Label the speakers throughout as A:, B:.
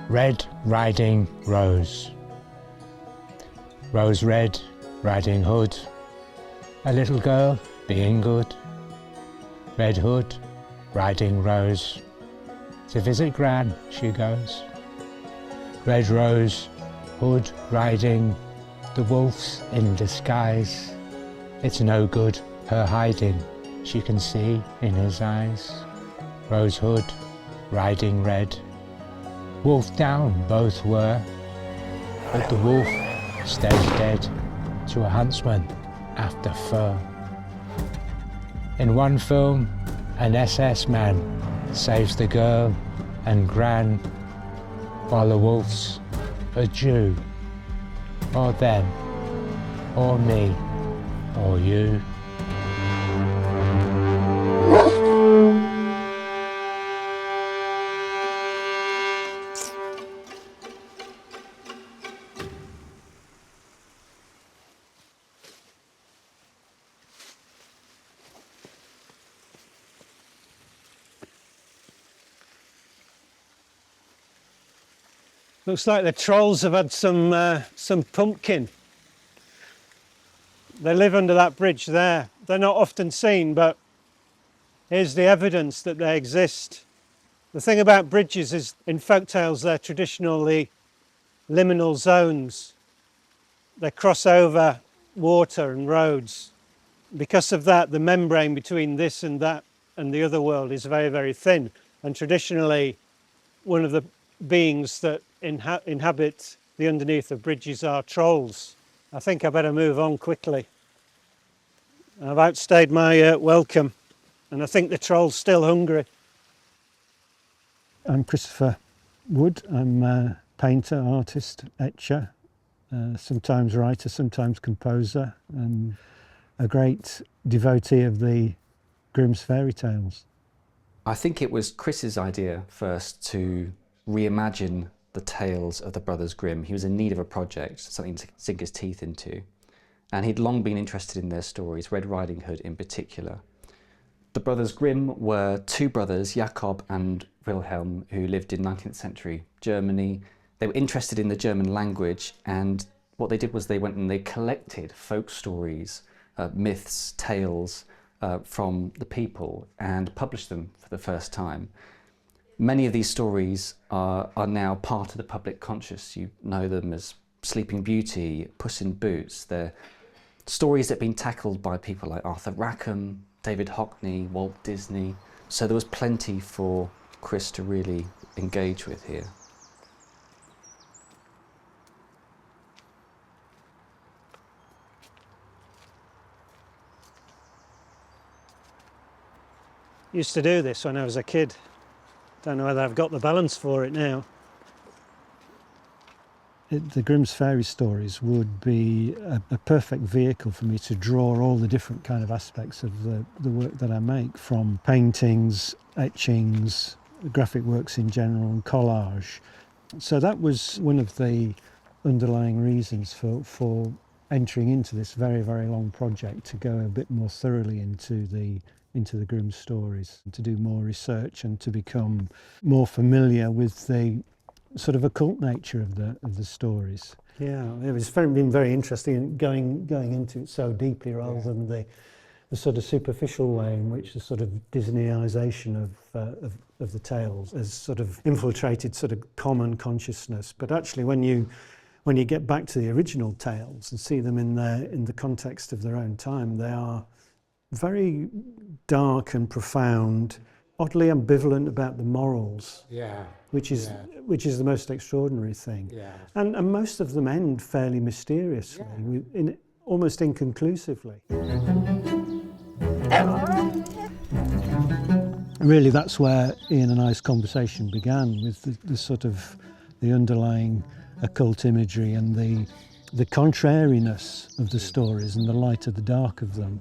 A: Red Riding Rose. Rose Red Riding Hood, a little girl being good. Red Hood riding Rose, to visit Gran she goes. Red Rose Hood riding the wolf's in disguise. It's no good her hiding, she can see in his eyes. Rose Hood riding Red, wolf down both were, but the wolf stays dead to a huntsman after fur. In one film, an SS man saves the girl and Gran, while the wolf's a Jew, or them, or me, or you.
B: Looks like the trolls have had some pumpkin. They live under that bridge there. They're not often seen, but here's the evidence that they exist. The thing about bridges is, in folktales, they're traditionally liminal zones. They cross over water and roads. Because of that, the membrane between this and that and the other world is very, very thin. And traditionally, one of the beings that inhabit the underneath of bridges are trolls. I think I better move on quickly. I've outstayed my welcome, and I think the troll's still hungry. I'm Christopher Wood. I'm a painter, artist, etcher, sometimes writer, sometimes composer, and a great devotee of the Grimm's fairy tales.
C: I think it was Chris's idea first to reimagine the tales of the Brothers Grimm. He was in need of a project, something to sink his teeth into. And he'd long been interested in their stories, Red Riding Hood in particular. The Brothers Grimm were two brothers, Jakob and Wilhelm, who lived in 19th century Germany. They were interested in the German language, and what they did was they went and they collected folk stories, myths, tales from the people and published them for the first time. Many of these stories are now part of the public conscious. You know them as Sleeping Beauty, Puss in Boots. They're stories that have been tackled by people like Arthur Rackham, David Hockney, Walt Disney. So there was plenty for Chris to really engage with here.
B: Used to do this when I was a kid. Don't know whether I've got the balance for it now. The Grimm's fairy stories would be a perfect vehicle for me to draw all the different kind of aspects of the work that I make, from paintings, etchings, graphic works in general, and collage. So that was one of the underlying reasons for entering into this very, very long project, to go a bit more thoroughly into the Grimm stories, to do more research and to become more familiar with the sort of occult nature of the stories. Yeah, it was been very interesting going into it so deeply, rather than the sort of superficial way in which the sort of Disneyisation of the tales has sort of infiltrated sort of common consciousness. But actually, when you get back to the original tales and see them in the context of their own time, they are very dark and profound, oddly ambivalent about the morals. Yeah. Which is the most extraordinary thing. Yeah. And most of them end fairly mysteriously, almost inconclusively. Really, that's where Ian and I's conversation began, with the sort of the underlying occult imagery and the contrariness of the stories and the light of the dark of them.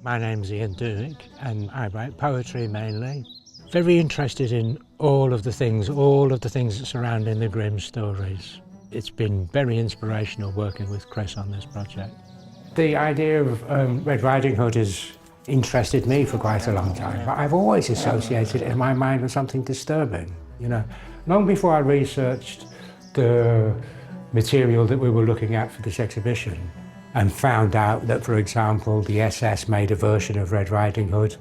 A: My name's Ian Duhig, and I write poetry mainly. Very interested in all of the things that surround in the Grimm stories. It's been very inspirational working with Chris on this project. The idea of Red Riding Hood has interested me for quite a long time, but I've always associated it in my mind with something disturbing, you know. Long before I researched the material that we were looking at for this exhibition and found out that, for example, the SS made a version of Red Riding Hood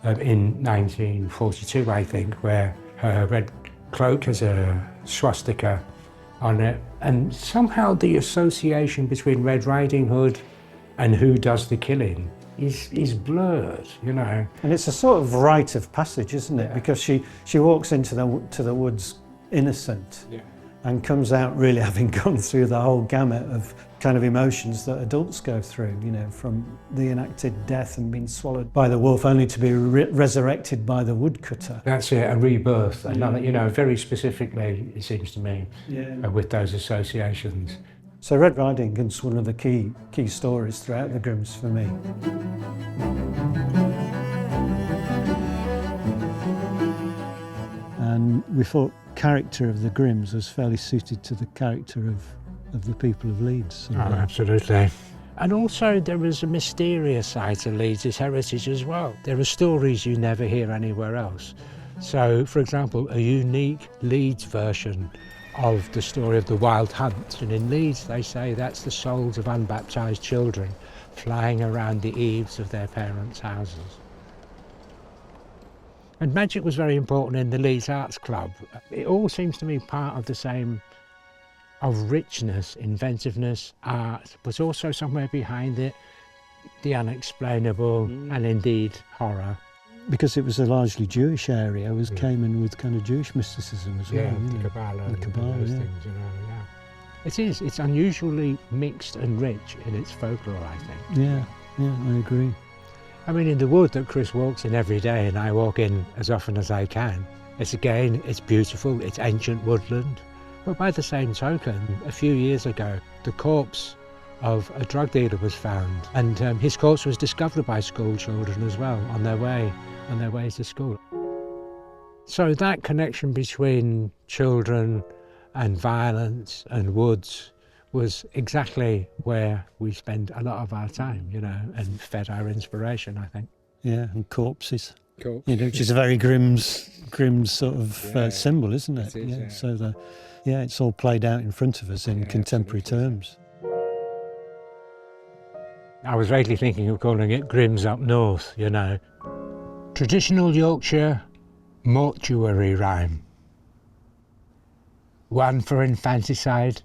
A: in 1942, I think, where her red cloak has a swastika on it, and somehow the association between Red Riding Hood and who does the killing is blurred, you know.
B: And it's a sort of rite of passage, isn't it? Yeah. Because she walks into the woods innocent, yeah, and comes out really having gone through the whole gamut of kind of emotions that adults go through, you know, from the enacted death and being swallowed by the wolf only to be resurrected by the woodcutter.
A: That's it, a rebirth, another, you know, very specifically, it seems to me, yeah, with those associations.
B: So Red Riding Hood's one of the key stories throughout the Grimms for me. And we thought character of the Grimms was fairly suited to the character of the people of Leeds.
A: Oh, absolutely. And also there was a mysterious side to Leeds' heritage as well. There are stories you never hear anywhere else. So, for example, a unique Leeds version of the story of the Wild Hunt. And in Leeds they say that's the souls of unbaptised children flying around the eaves of their parents' houses. And magic was very important in the Leeds Arts Club. It all seems to me part of the same, of richness, inventiveness, art, but also somewhere behind it, the unexplainable and indeed horror.
B: Because it was a largely Jewish area, came in with kind of Jewish mysticism as well.
A: Yeah, the Kabbalah and those things, you know, yeah. It is, it's unusually mixed and rich in its folklore, I think.
B: Yeah, I agree.
A: I mean, in the wood that Chris walks in every day, and I walk in as often as I can, it's beautiful, it's ancient woodland. But by the same token, a few years ago, the corpse of a drug dealer was found, and his corpse was discovered by school children as well on their way to school. So that connection between children and violence and woods was exactly where we spend a lot of our time, you know, and fed our inspiration, I think.
B: Yeah, and corpses. You know, which is a very Grimm's sort of symbol, isn't it?
A: It is, yeah.
B: So it's all played out in front of us in contemporary terms.
A: I was vaguely thinking of calling it Grimm's Up North, you know. Traditional Yorkshire mortuary rhyme. 1 for infanticide,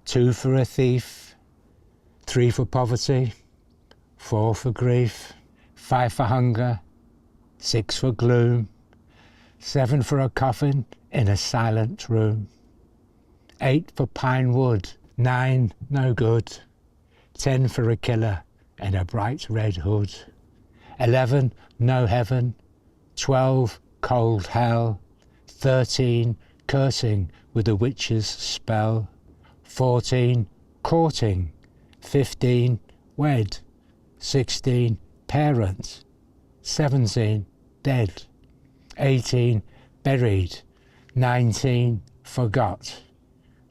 A: 2 for a thief, 3 for poverty, 4 for grief, 5 for hunger, 6 for gloom, 7 for a coffin in a silent room, 8 for pine wood, 9 no good, 10 for a killer in a bright red hood, 11 no heaven, 12 cold hell, 13 cursing with a witch's spell, 14 courting, 15 wed, 16 parent, 17 dead, 18 buried, 19 forgot,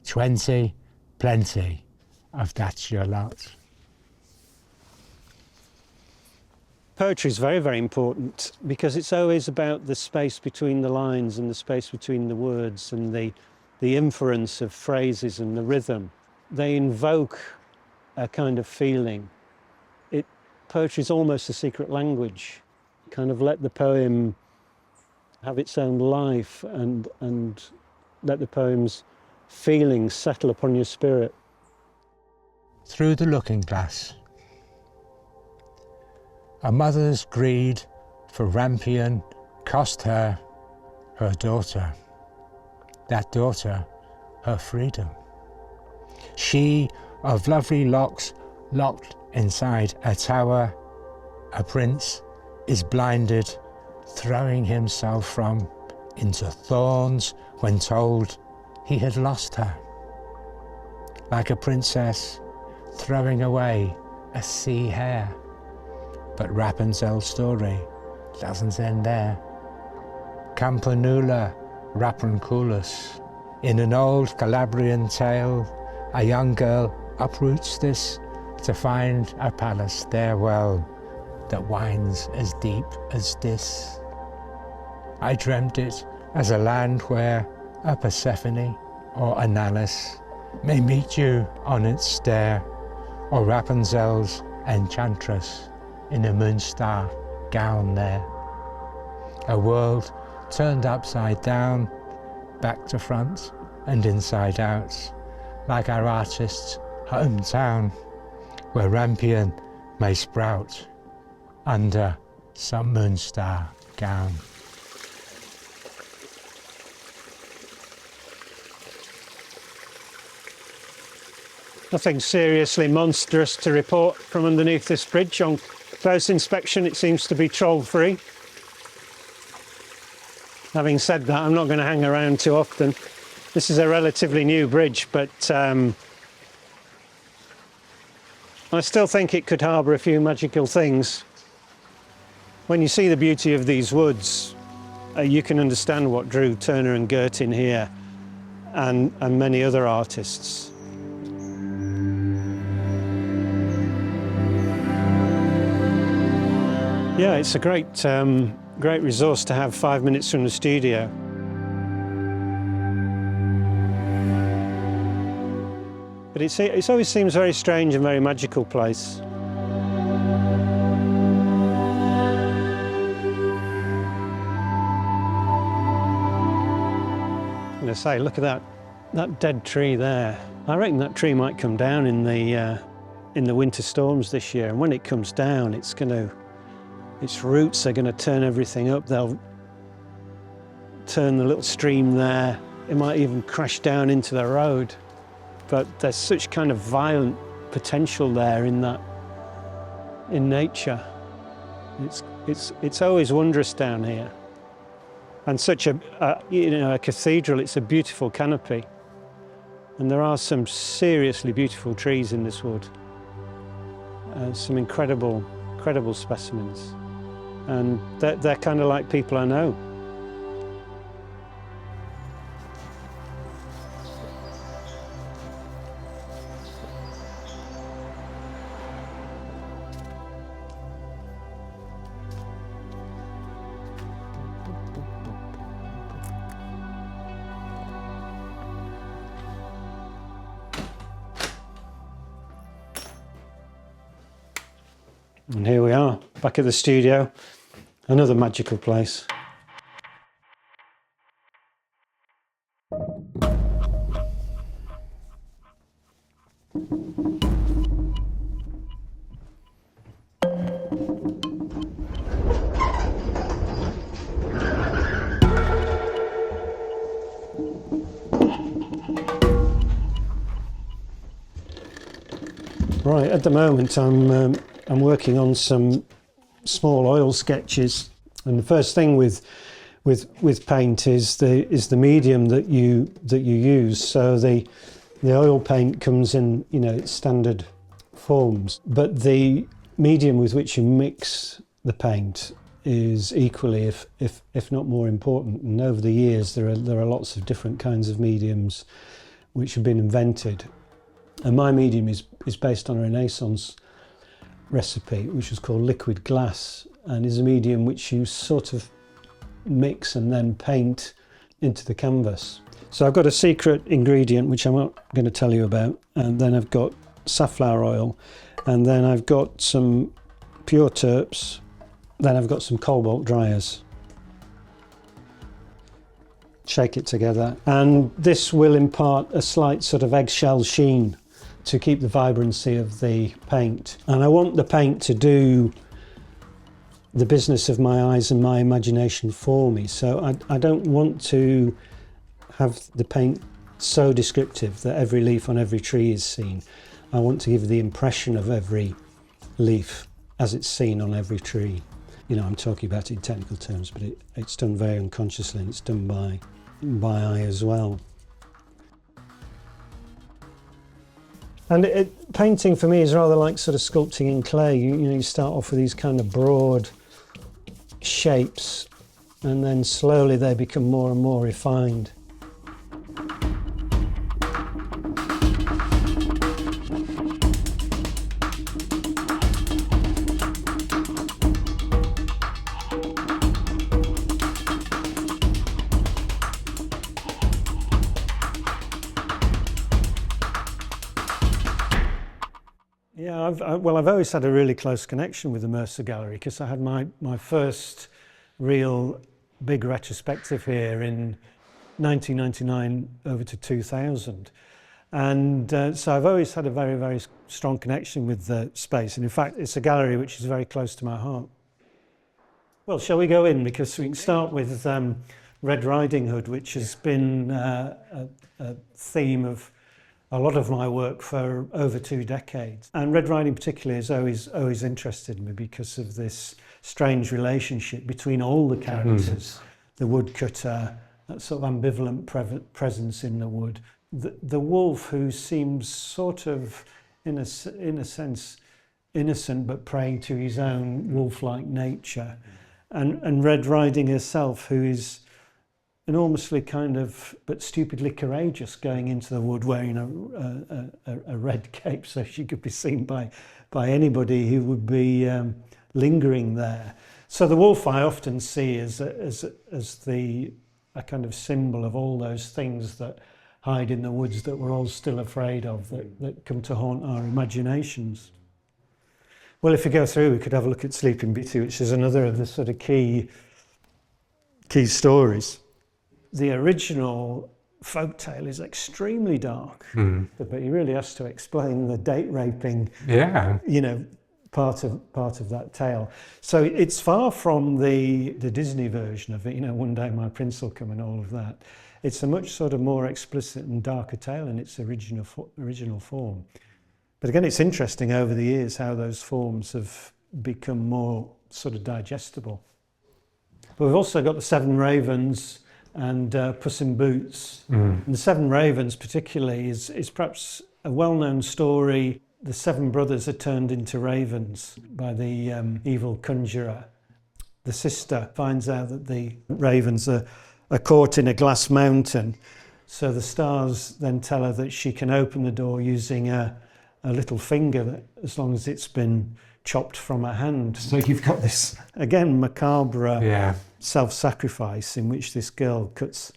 A: 20 plenty of that's your lot.
B: Poetry is very, very important because it's always about the space between the lines and the space between the words and the inference of phrases and the rhythm. They invoke a kind of feeling. Poetry is almost a secret language. Kind of let the poem have its own life and let the poem's feelings settle upon your spirit.
A: Through the looking glass. A mother's greed for rampion cost her daughter. That daughter, her freedom. She of lovely locks locked inside a tower, a prince is blinded, throwing himself from into thorns when told he had lost her. Like a princess throwing away a sea hare. But Rapunzel's story doesn't end there. Campanula Rapunculus In an old Calabrian tale, a young girl uproots this to find a palace there well that winds as deep as this. I dreamt it as a land where a Persephone or Annalus may meet you on its stair, or Rapunzel's enchantress in a moonstar gown there. A world turned upside down, back to front and inside out, like our artist's hometown, where rampion may sprout under some moonstar gown.
B: Nothing seriously monstrous to report from underneath this bridge. On close inspection, it seems to be troll-free. Having said that, I'm not going to hang around too often. This is a relatively new bridge, but I still think it could harbour a few magical things. When you see the beauty of these woods, you can understand what drew Turner and Girtin here and many other artists. Yeah, it's a great resource to have 5 minutes from the studio. But it always seems a very strange and very magical place. And I say, look at that dead tree there. I reckon that tree might come down in the winter storms this year, and when it comes down, its roots are going to turn everything up. They'll turn the little stream there. It might even crash down into the road. But there's such kind of violent potential there in nature. It's always wondrous down here. And such a cathedral. It's a beautiful canopy, and there are some seriously beautiful trees in this wood. Some incredible specimens. And they're kind of like people I know. And here we are, back at the studio, another magical place. Right, at the moment I'm working on some small oil sketches, and the first thing with paint is the medium that you use. So the oil paint comes in its standard forms, but the medium with which you mix the paint is equally, if not more important. And over the years there are lots of different kinds of mediums which have been invented. And my medium is based on a Renaissance recipe, which was called liquid glass, and is a medium which you sort of mix and then paint into the canvas. So I've got a secret ingredient which I'm not going to tell you about, and then I've got safflower oil, and then I've got some pure terps, then I've got some cobalt dryers. Shake it together, and this will impart a slight sort of eggshell sheen to keep the vibrancy of the paint. And I want the paint to do the business of my eyes and my imagination for me. So I don't want to have the paint so descriptive that every leaf on every tree is seen. I want to give the impression of every leaf as it's seen on every tree. I'm talking about it in technical terms, but it's done very unconsciously, and it's done by eye as well. And painting for me is rather like sort of sculpting in clay. You start off with these kind of broad shapes, and then slowly they become more and more refined. Yeah, I've always had a really close connection with the Mercer Gallery because I had my first real big retrospective here in 1999 over to 2000. And so I've always had a very, very strong connection with the space. And in fact, it's a gallery which is very close to my heart. Well, shall we go in? Because we can start with Red Riding Hood, which has been a theme of a lot of my work for over 2 decades. And Red Riding particularly has always interested me because of this strange relationship between all the characters. The woodcutter, that sort of ambivalent presence in the wood. The wolf, who seems sort of, in a sense, innocent but preying to his own wolf-like nature. And Red Riding herself, who is enormously kind of, but stupidly courageous, going into the wood wearing a red cape so she could be seen by anybody who would be lingering there. So the wolf I often see as a kind of symbol of all those things that hide in the woods that we're all still afraid of, that come to haunt our imaginations. Well, if we go through, we could have a look at Sleeping Beauty, which is another of the sort of key stories. The original folktale is extremely dark, but he really has to explain the date raping, part of that tale. So it's far from the Disney version of it, One Day My Prince Will Come and all of that. It's a much sort of more explicit and darker tale in its original form. But again, it's interesting over the years how those forms have become more sort of digestible. But we've also got the Seven Ravens and Puss in Boots. And the Seven Ravens particularly is perhaps a well-known story. The 7 brothers are turned into ravens by the evil conjurer. The sister finds out that the ravens are caught in a glass mountain. So the stars then tell her that she can open the door using a little finger, as long as it's been chopped from her hand. So you've got this, again, macabre self-sacrifice in which this girl cuts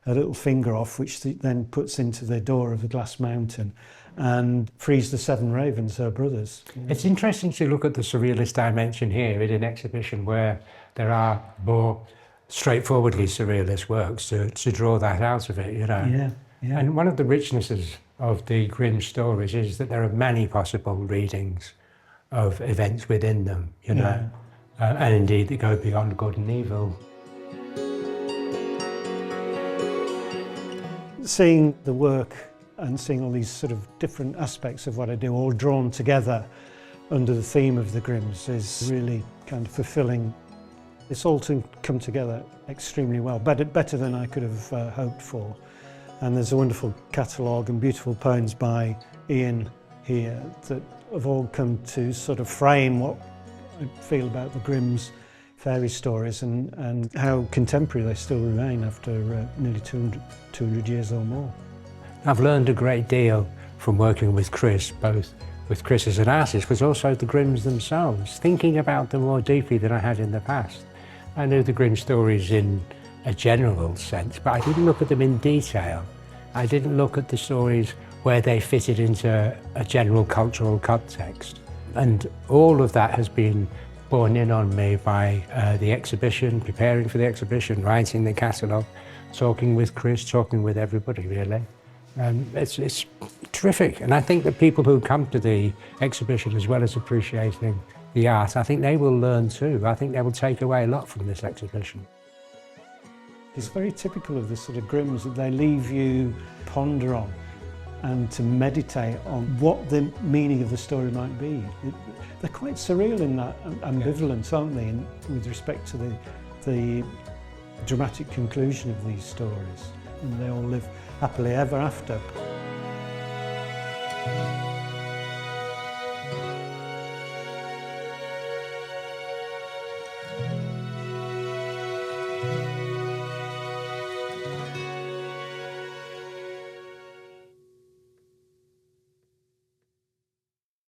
B: a little finger off, which then puts into the door of the glass mountain and frees the 7 ravens, her brothers.
A: It's interesting to look at the surrealist dimension here in an exhibition where there are more straightforwardly surrealist works to draw that out of it,
B: Yeah.
A: And one of the richnesses of the Grimm stories is that there are many possible readings of events within them, and indeed that go beyond good and evil.
B: Seeing the work and seeing all these sort of different aspects of what I do all drawn together under the theme of the Grimms is really kind of fulfilling. It's all to come together extremely well, better than I could have hoped for. And there's a wonderful catalogue and beautiful poems by Ian here that have all come to sort of frame what I feel about the Grimm's fairy stories and how contemporary they still remain after nearly 200 years or more.
A: I've learned a great deal from working with Chris, both with Chris as an artist, but also the Grimms themselves, thinking about them more deeply than I had in the past. I knew the Grimm stories in a general sense, but I didn't look at them in detail. I didn't look at the stories where they fitted into a general cultural context. And all of that has been borne in on me by the exhibition, preparing for the exhibition, writing the catalogue, talking with Chris, talking with everybody really. It's terrific. And I think that people who come to the exhibition, as well as appreciating the art, I think they will learn too. I think they will take away a lot from this exhibition.
B: It's very typical of the sort of Grimms that they leave you ponder on and to meditate on what the meaning of the story might be. They're quite surreal in that ambivalence, aren't they, with respect to the dramatic conclusion of these stories. And they all live happily ever after.